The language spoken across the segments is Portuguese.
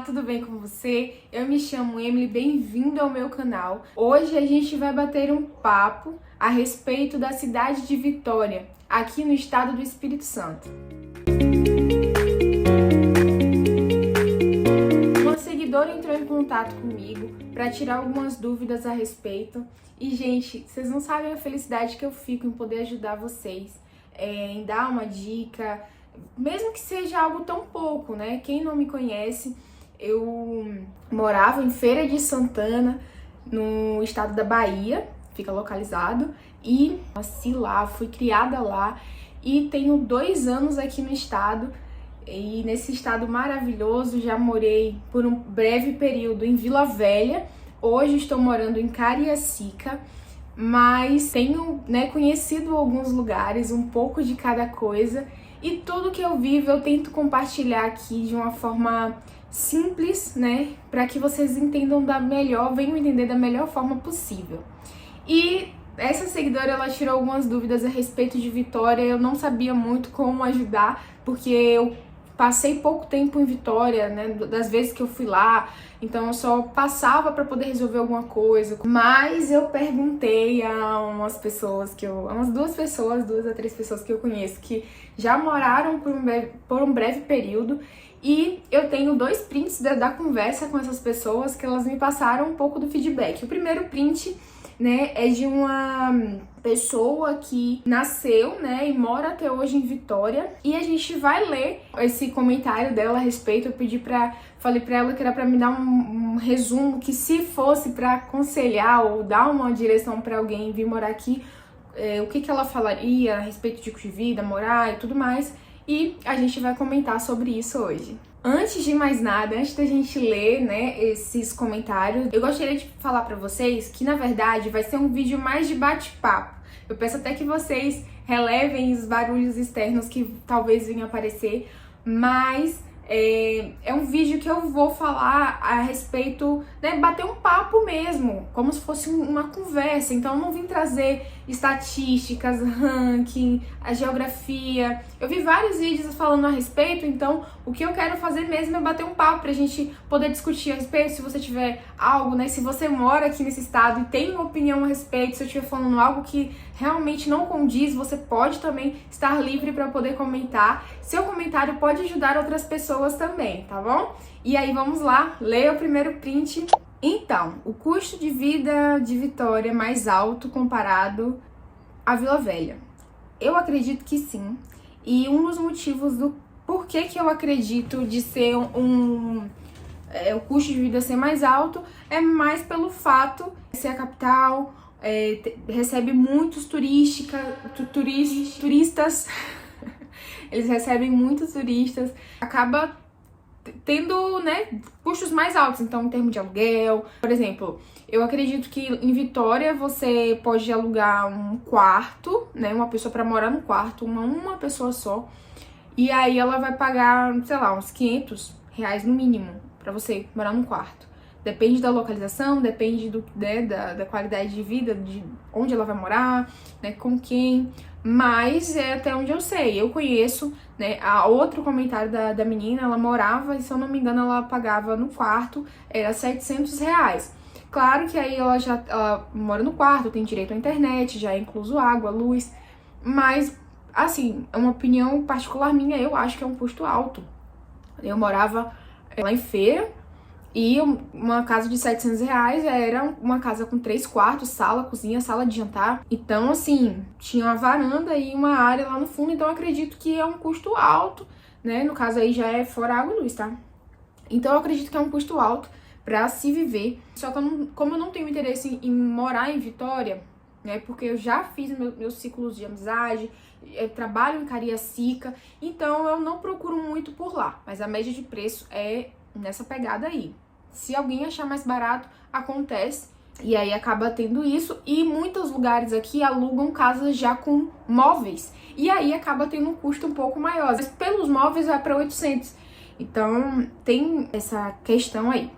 tudo bem com você? Eu me chamo Emily, bem-vindo ao meu canal. Hoje a gente vai bater um papo a respeito da cidade de Vitória, aqui no estado do Espírito Santo. Uma seguidora entrou em contato comigo para tirar algumas dúvidas a respeito. E, gente, vocês não sabem a felicidade que eu fico em poder ajudar vocês, em dar uma dica, mesmo que seja algo tão pouco, né? Quem não me conhece, eu morava em Feira de Santana, no estado da Bahia, fica localizado, e nasci lá, fui criada lá e tenho 2 anos aqui no estado. E nesse estado maravilhoso, já morei por um breve período em Vila Velha, hoje estou morando em Cariacica, mas tenho, conhecido alguns lugares, um pouco de cada coisa. E tudo que eu vivo eu tento compartilhar aqui de uma forma simples, para que vocês entendam venham entender da melhor forma possível. E essa seguidora, ela tirou algumas dúvidas a respeito de Vitória. Eu não sabia muito como ajudar, porque eu passei pouco tempo em Vitória, das vezes que eu fui lá, então eu só passava para poder resolver alguma coisa. Mas eu perguntei a umas pessoas umas 2 a 3 pessoas que eu conheço que já moraram por um breve período, e eu tenho 2 prints da conversa com essas pessoas que elas me passaram um pouco do feedback. O primeiro print, é de uma pessoa que nasceu, e mora até hoje em Vitória, e a gente vai ler esse comentário dela a respeito. Falei pra ela que era pra me dar um resumo, que se fosse pra aconselhar ou dar uma direção pra alguém vir morar aqui, o que ela falaria a respeito de custo de vida, morar e tudo mais, e a gente vai comentar sobre isso hoje. Antes de mais nada, antes da gente ler, esses comentários, eu gostaria de falar pra vocês que, na verdade, vai ser um vídeo mais de bate-papo. Eu peço até que vocês relevem os barulhos externos que talvez venham aparecer, mas é um vídeo que eu vou falar a respeito, bater um papo mesmo, como se fosse uma conversa. Então eu não vim trazer estatísticas, ranking, a geografia. Eu vi vários vídeos falando a respeito, então o que eu quero fazer mesmo é bater um papo pra gente poder discutir a respeito. Se você tiver algo, se você mora aqui nesse estado e tem uma opinião a respeito, se eu estiver falando algo que realmente não condiz, você pode também estar livre para poder comentar. Seu comentário pode ajudar outras pessoas também, tá bom? E aí vamos lá, leia o primeiro print. Então, o custo de vida de Vitória é mais alto comparado à Vila Velha? Eu acredito que sim. E um dos motivos do porquê que eu acredito de ser o custo de vida ser mais alto é mais pelo fato de ser a capital, recebe muitos turistas, eles recebem muitos turistas, acaba tendo, custos mais altos, então em termos de aluguel. Por exemplo, eu acredito que em Vitória você pode alugar um quarto, uma pessoa para morar no quarto, uma pessoa só, e aí ela vai pagar, sei lá, uns R$500 no mínimo para você morar num quarto. Depende da localização, depende da qualidade de vida, de onde ela vai morar, com quem. Mas é até onde eu sei. Eu conheço, a outro comentário da menina, ela morava, e se eu não me engano, ela pagava no quarto, era R$700. Claro que aí ela mora no quarto, tem direito à internet, já é incluso água, luz. Mas, assim, é uma opinião particular minha, eu acho que é um custo alto. Eu morava lá em Feira, e uma casa de R$700 era uma casa com 3 quartos, sala, cozinha, sala de jantar. Então, assim, tinha uma varanda e uma área lá no fundo. Então, eu acredito que é um custo alto, No caso aí já é fora água e luz, tá? Então, eu acredito que é um custo alto pra se viver. Só que como eu não tenho interesse em morar em Vitória, porque eu já fiz meus ciclos de amizade, eu trabalho em Cariacica, então eu não procuro muito por lá. Mas a média de preço é nessa pegada aí. Se alguém achar mais barato, acontece, e aí acaba tendo isso. E muitos lugares aqui alugam casas já com móveis, e aí acaba tendo um custo um pouco maior. Mas pelos móveis vai para 800. Então tem essa questão aí.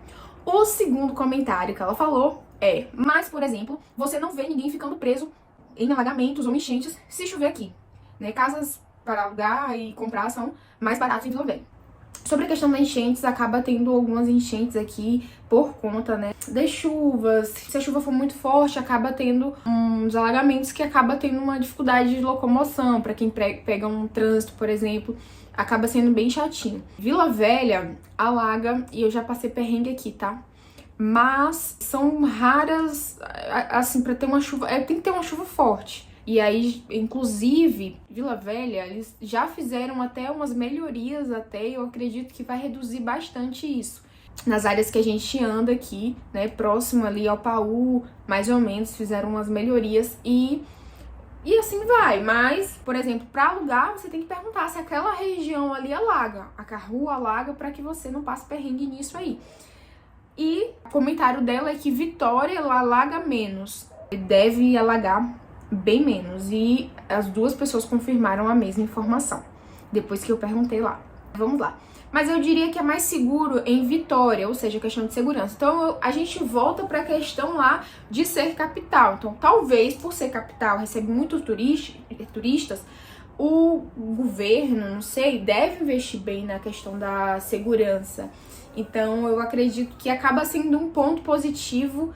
O segundo comentário que ela falou mas, por exemplo, você não vê ninguém ficando preso em alagamentos ou enchentes se chover aqui. Casas para alugar e comprar são mais baratas em Vila Velha. Sobre a questão das enchentes, acaba tendo algumas enchentes aqui por conta, né, das chuvas. Se a chuva for muito forte, acaba tendo uns alagamentos que acaba tendo uma dificuldade de locomoção. Para quem pega um trânsito, por exemplo, acaba sendo bem chatinho. Vila Velha alaga e eu já passei perrengue aqui, tá? Mas são raras, assim, para ter uma chuva, tem que ter uma chuva forte. E aí, inclusive, Vila Velha, eles já fizeram até umas melhorias até, e eu acredito que vai reduzir bastante isso. Nas áreas que a gente anda aqui, né, próximo ali ao Paú, mais ou menos, fizeram umas melhorias e assim vai. Mas, por exemplo, para alugar, você tem que perguntar se aquela região ali alaga, a rua alaga, para que você não passe perrengue nisso aí. E o comentário dela é que Vitória ela alaga menos, deve alagar bem menos, e as duas pessoas confirmaram a mesma informação depois que eu perguntei lá. Vamos lá. Mas eu diria que é mais seguro em Vitória, ou seja, questão de segurança. Então a gente volta para a questão lá de ser capital. Então talvez por ser capital, recebe muitos turistas, o governo, não sei, deve investir bem na questão da segurança. Então eu acredito que acaba sendo um ponto positivo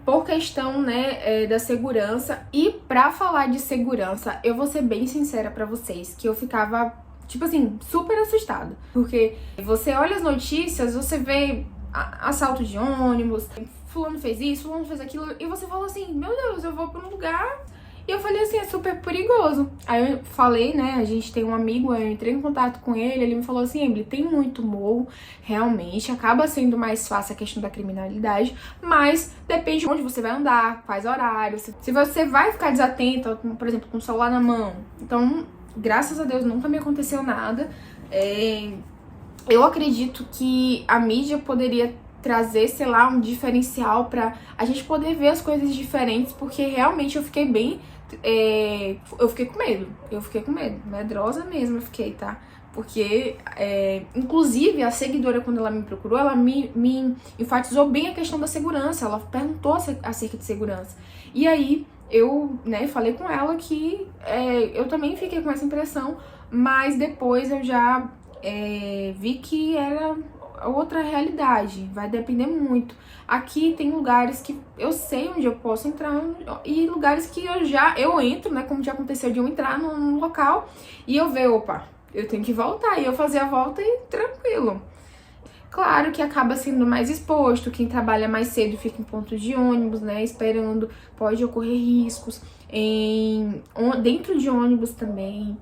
por questão, né, da segurança. E pra falar de segurança, eu vou ser bem sincera pra vocês, que eu ficava, tipo assim, super assustada. Porque você olha as notícias, você vê assalto de ônibus, fulano fez isso, fulano fez aquilo, e você fala assim, meu Deus, eu vou pra um lugar... E eu falei assim, é super perigoso. Aí eu falei, né, a gente tem um amigo, eu entrei em contato com ele me falou assim, Emily, tem muito morro, realmente, acaba sendo mais fácil a questão da criminalidade, mas depende de onde você vai andar, quais horários, se você vai ficar desatento, por exemplo, com o celular na mão. Então, graças a Deus, nunca me aconteceu nada. Eu acredito que a mídia poderia trazer, sei lá, um diferencial pra a gente poder ver as coisas diferentes, porque realmente eu fiquei bem... eu fiquei com medo, medrosa mesmo eu fiquei, tá? Porque, inclusive, a seguidora, quando ela me procurou, ela me enfatizou bem a questão da segurança, ela perguntou acerca de segurança. E aí, eu, né, falei com ela que eu também fiquei com essa impressão, mas depois eu já vi que era outra realidade, vai depender muito. Aqui tem lugares que eu sei onde eu posso entrar e lugares que eu entro, né, como já aconteceu de eu entrar num local e eu ver, opa, eu tenho que voltar, e eu fazer a volta e tranquilo. Claro que acaba sendo mais exposto, quem trabalha mais cedo fica em pontos de ônibus, né, esperando, pode ocorrer riscos dentro de ônibus também,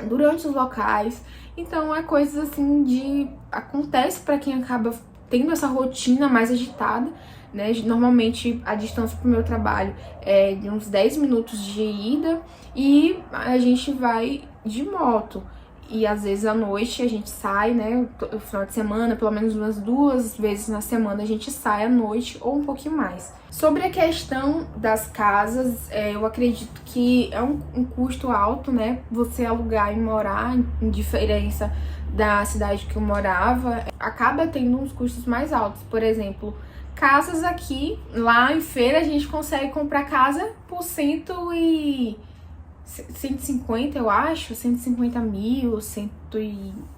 durante os locais. Então é coisas assim acontece para quem acaba tendo essa rotina mais agitada, né? Normalmente a distância pro meu trabalho é de uns 10 minutos de ida e a gente vai de moto. E às vezes à noite a gente sai, né, no final de semana, pelo menos umas 2 vezes na semana a gente sai à noite ou um pouquinho mais. Sobre a questão das casas, eu acredito que é um custo alto, né, você alugar e morar, em diferença da cidade que eu morava, acaba tendo uns custos mais altos. Por exemplo, casas aqui, lá em Feira, a gente consegue comprar casa por 150, eu acho, 150 mil,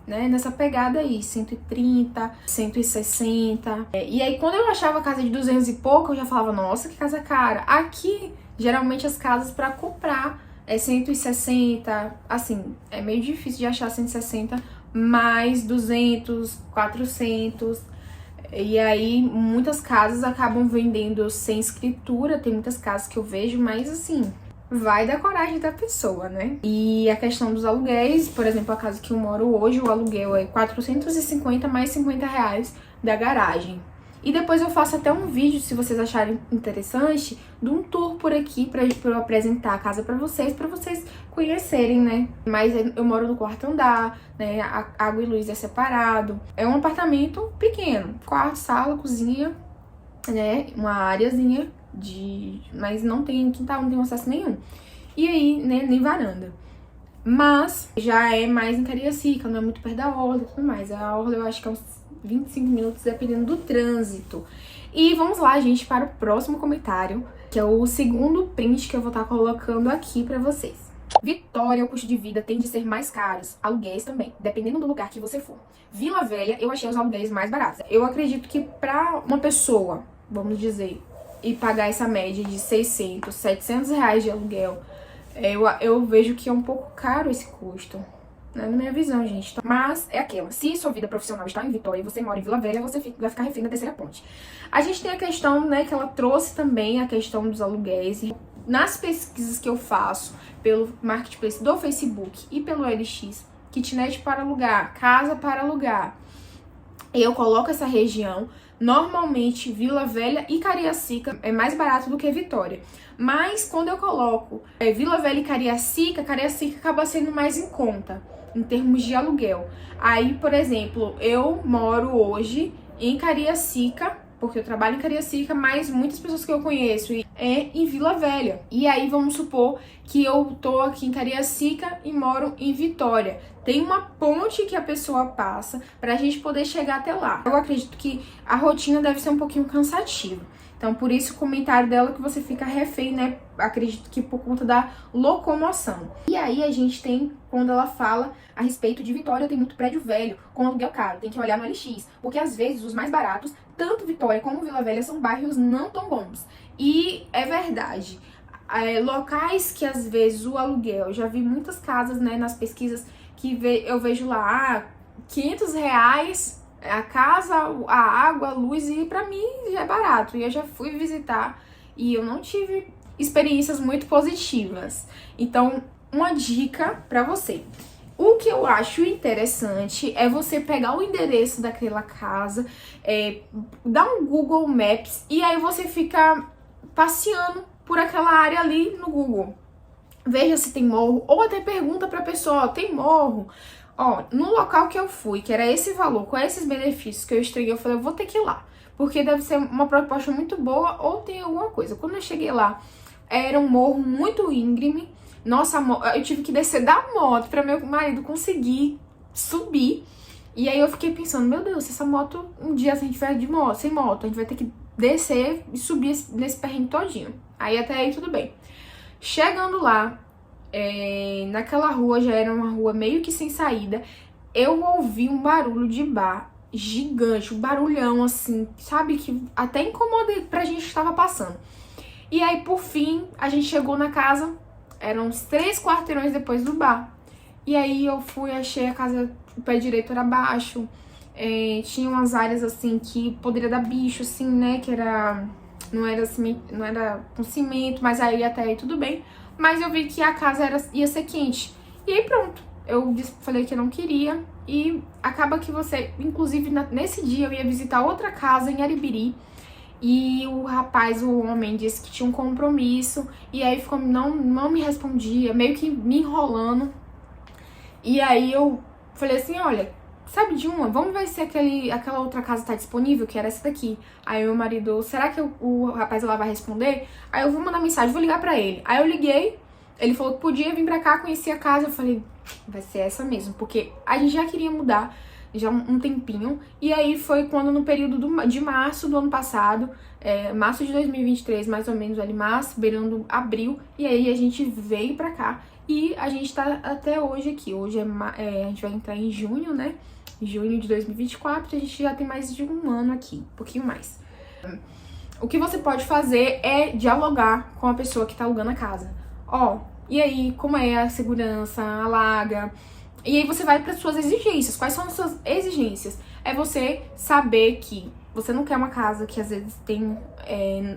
né, nessa pegada aí, 130, 160. E aí, quando eu achava casa de 200 e pouco, eu já falava, nossa, que casa cara. Aqui, geralmente, as casas pra comprar é 160, assim, é meio difícil de achar 160, mais 200, 400... E aí, muitas casas acabam vendendo sem escritura, tem muitas casas que eu vejo, mas assim... vai da coragem da pessoa, né? E a questão dos aluguéis, por exemplo, a casa que eu moro hoje, o aluguel é 450 mais 50 reais da garagem. E depois eu faço até um vídeo, se vocês acharem interessante, de um tour por aqui pra eu apresentar a casa pra vocês conhecerem, né? Mas eu moro no quarto andar, né? A água e luz é separado. É um apartamento pequeno, quarto, sala, cozinha, né? Uma areazinha mas não tem quintal, não tem acesso nenhum. E aí, né, nem varanda. Mas já é mais em Cariacica, não é muito perto da orla e tudo mais. A orla eu acho que é uns 25 minutos, dependendo do trânsito. E vamos lá, gente, para o próximo comentário, que é o segundo print que eu vou estar colocando aqui pra vocês. Vitória, o custo de vida tende a ser mais caros. Aluguéis também, dependendo do lugar que você for. Vila Velha, eu achei os aluguéis mais baratos. Eu acredito que pra uma pessoa, vamos dizer, e pagar essa média de 600, 700 reais de aluguel, eu vejo que é um pouco caro esse custo. Na minha visão, gente. Mas é aquela. Se sua vida profissional está em Vitória e você mora em Vila Velha, você vai ficar refém da terceira ponte. A gente tem a questão, né, que ela trouxe também a questão dos aluguéis. E nas pesquisas que eu faço pelo Marketplace do Facebook e pelo LX, kitnet para alugar, casa para alugar, eu coloco essa região. Normalmente, Vila Velha e Cariacica é mais barato do que Vitória. Mas quando eu coloco Vila Velha e Cariacica acaba sendo mais em conta, em termos de aluguel. Aí, por exemplo, eu moro hoje em Cariacica, porque eu trabalho em Cariacica, mas muitas pessoas que eu conheço é em Vila Velha. E aí vamos supor que eu tô aqui em Cariacica e moro em Vitória. Tem uma ponte que a pessoa passa pra gente poder chegar até lá. Eu acredito que a rotina deve ser um pouquinho cansativa. Então, por isso o comentário dela que você fica refém, né? Acredito que por conta da locomoção. E aí a gente tem, quando ela fala a respeito de Vitória, tem muito prédio velho, com aluguel caro, tem que olhar no LX. Porque às vezes os mais baratos, tanto Vitória como Vila Velha, são bairros não tão bons. E é verdade. Locais que às vezes o aluguel, já vi muitas casas, né, nas pesquisas que eu vejo lá, 500 reais a casa, a água, a luz, e pra mim já é barato. E eu já fui visitar e eu não tive experiências muito positivas. Então, uma dica pra você. O que eu acho interessante é você pegar o endereço daquela casa, dar um Google Maps e aí você fica passeando por aquela área ali no Google. Veja se tem morro, ou até pergunta pra pessoa, ó, tem morro? Ó, no local que eu fui, que era esse valor, com esses benefícios que eu estreguei, eu falei, eu vou ter que ir lá. Porque deve ser uma proposta muito boa ou tem alguma coisa. Quando eu cheguei lá, era um morro muito íngreme. Nossa, eu tive que descer da moto pra meu marido conseguir subir. E aí eu fiquei pensando, meu Deus, se essa moto, um dia se a gente tiver de moto, sem moto, a gente vai ter que descer e subir nesse perrengue todinho. Aí até aí tudo bem. Chegando lá, naquela rua, já era uma rua meio que sem saída, eu ouvi um barulho de bar gigante, um barulhão assim, sabe, que até incomodei pra gente que estava passando. E aí, por fim, a gente chegou na casa, eram uns 3 quarteirões depois do bar. E aí eu fui, achei a casa, o pé direito era baixo, tinha umas áreas assim que poderia dar bicho, assim, né, que era... Não era com cimento, mas aí até aí tudo bem. Mas eu vi que a casa ia ser quente. E aí pronto, eu falei que eu não queria. E acaba que você, inclusive nesse dia eu ia visitar outra casa em Aribiri. E o rapaz, o homem, disse que tinha um compromisso. E aí ficou, não me respondia, meio que me enrolando. E aí eu falei assim, olha... Sabe de uma? Vamos ver se aquela outra casa tá disponível, que era essa daqui. Aí meu marido, será que o rapaz lá vai responder? Aí eu vou mandar mensagem, vou ligar pra ele. Aí eu liguei, ele falou que podia vir pra cá, conhecer a casa. Eu falei, vai ser essa mesmo, porque a gente já queria mudar já um tempinho. E aí foi quando no período de março do ano passado, março de 2023, mais ou menos ali, março, beirando abril. E aí a gente veio pra cá e a gente tá até hoje aqui. Hoje a gente vai entrar em junho, né? Junho de 2024, a gente já tem mais de um ano aqui, um pouquinho mais. O que você pode fazer é dialogar com a pessoa que tá alugando a casa. Ó, e aí, como é a segurança, alaga? E aí você vai para suas exigências. Quais são as suas exigências? É você saber que você não quer uma casa que às vezes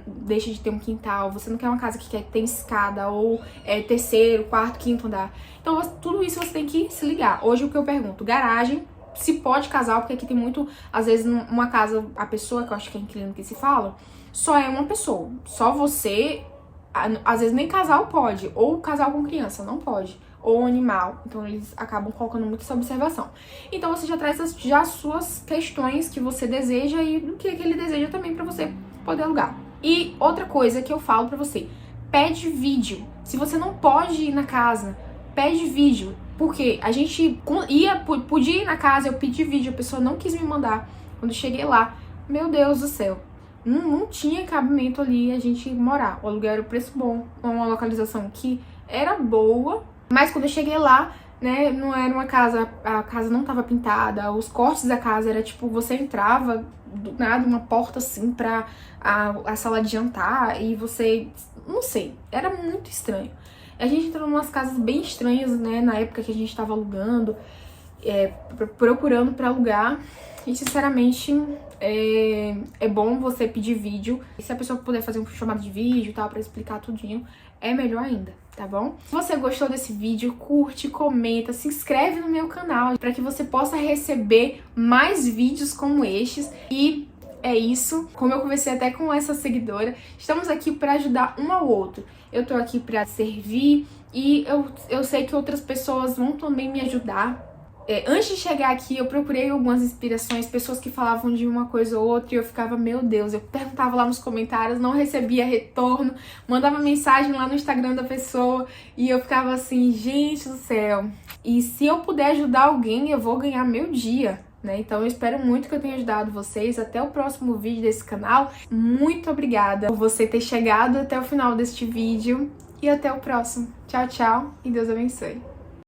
deixa de ter um quintal, você não quer uma casa que tem escada ou terceiro, quarto, quinto andar. Então tudo isso você tem que se ligar. Hoje o que eu pergunto, garagem, se pode casal, porque aqui tem muito, às vezes uma casa, a pessoa, que eu acho que é inquilino que se fala, só é uma pessoa, só você, às vezes nem casal pode, ou casal com criança não pode, ou animal, então eles acabam colocando muito essa observação. Então você já traz as suas questões que você deseja e do que ele deseja também pra você poder alugar. E outra coisa que eu falo pra você, pede vídeo. Se você não pode ir na casa, pede vídeo. Porque a gente podia ir na casa, eu pedi vídeo, a pessoa não quis me mandar. Quando eu cheguei lá, meu Deus do céu, não tinha cabimento ali a gente morar. O aluguel era o preço bom, uma localização que era boa, Mas quando eu cheguei lá, né, não era uma casa, a casa não tava pintada, os cortes da casa era tipo, você entrava do nada, uma porta assim pra a sala de jantar e você, não sei, era muito estranho. A gente entrou em umas casas bem estranhas, né, na época que a gente tava alugando, procurando pra alugar. E sinceramente, é bom você pedir vídeo. E se a pessoa puder fazer um chamado de vídeo e tal, pra explicar tudinho, é melhor ainda, tá bom? Se você gostou desse vídeo, curte, comenta, se inscreve no meu canal para que você possa receber mais vídeos como estes. E é isso, como eu conversei até com essa seguidora, estamos aqui para ajudar um ao outro. Eu tô aqui para servir e eu sei que outras pessoas vão também me ajudar. Antes de chegar aqui, eu procurei algumas inspirações, pessoas que falavam de uma coisa ou outra, e eu ficava, meu Deus, eu perguntava lá nos comentários, não recebia retorno, mandava mensagem lá no Instagram da pessoa, e eu ficava assim, gente do céu. E se eu puder ajudar alguém, eu vou ganhar meu dia, né? Então eu espero muito que eu tenha ajudado vocês. Até o próximo vídeo desse canal. Muito obrigada por você ter chegado até o final deste vídeo, e até o próximo. Tchau, tchau, e Deus abençoe.